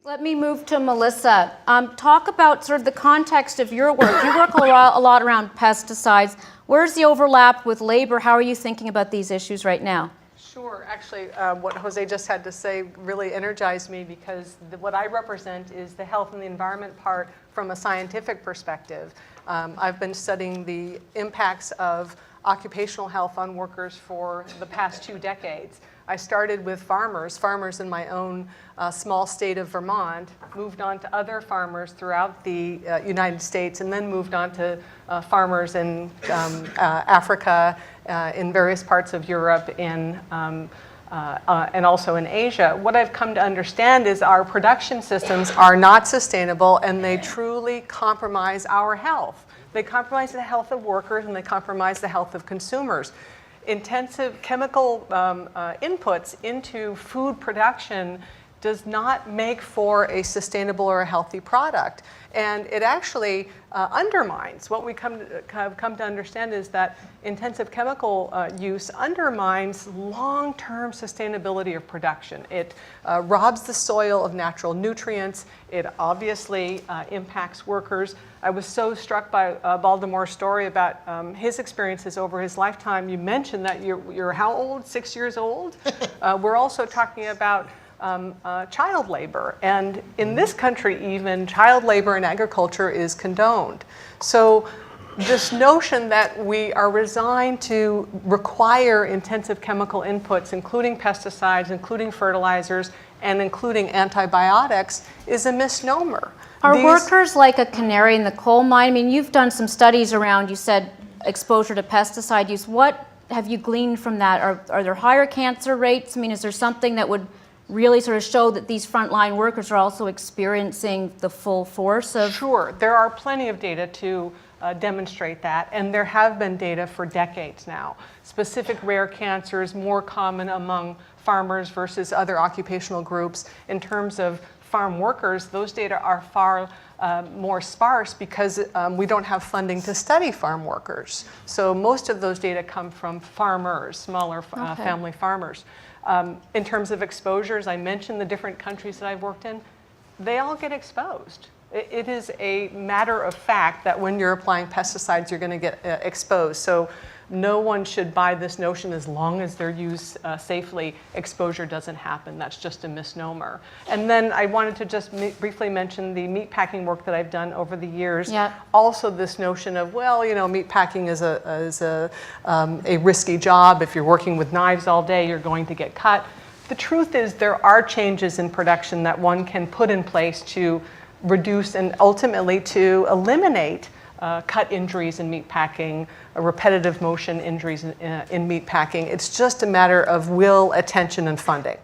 Let me move to Melissa. Talk about sort of the context of your work. You work a lot around pesticides. Where's the overlap with labor? How are you thinking about these issues right now? Sure. Actually, what Jose just had to say really energized me because what I represent is the health and the environment part from a scientific perspective. I've been studying the impacts of occupational health on workers for the past 2 decades. I started with farmers in my own small state of Vermont, moved on to other farmers throughout the United States, and then moved on to farmers in Africa, in various parts of Europe, and also in Asia. What I've come to understand is our production systems are not sustainable and they truly compromise our health. They compromise the health of workers and they compromise the health of consumers. Intensive chemical inputs into food production does not make for a sustainable or a healthy product. And it actually undermines. What we have come to understand is that intensive chemical use undermines long-term sustainability of production. It robs the soil of natural nutrients. It obviously impacts workers. I was so struck by Baldamore's story about his experiences over his lifetime. You mentioned that you're how old? 6 years old? We're also talking about child labor. And in this country even, child labor in agriculture is condoned. So this notion that we are resigned to require intensive chemical inputs, including pesticides, including fertilizers, and including antibiotics, is a misnomer. Are workers like a canary in the coal mine? I mean, you've done some studies around, you said, exposure to pesticide use. What have you gleaned from that? Are there higher cancer rates? I mean, is there something that would really sort of show that these frontline workers are also experiencing the full force of? Sure, there are plenty of data to demonstrate that, and there have been data for decades now. Specific rare cancers more common among farmers versus other occupational groups. In terms of farm workers, those data are far more sparse because we don't have funding to study farm workers. So most of those data come from farmers, smaller family farmers. In terms of exposures, I mentioned the different countries that I've worked in. They all get exposed. It is a matter of fact that when you're applying pesticides, you're going to get exposed. So no one should buy this notion as long as they're used safely, exposure doesn't happen. That's just a misnomer. And then I wanted to just briefly mention the meatpacking work that I've done over the years. Yeah. Also this notion of, well, you know, meatpacking is a risky job. If you're working with knives all day, you're going to get cut. The truth is there are changes in production that one can put in place to reduce and ultimately to eliminate cut injuries in meatpacking, repetitive motion injuries in meatpacking. It's just a matter of will, attention, and funding.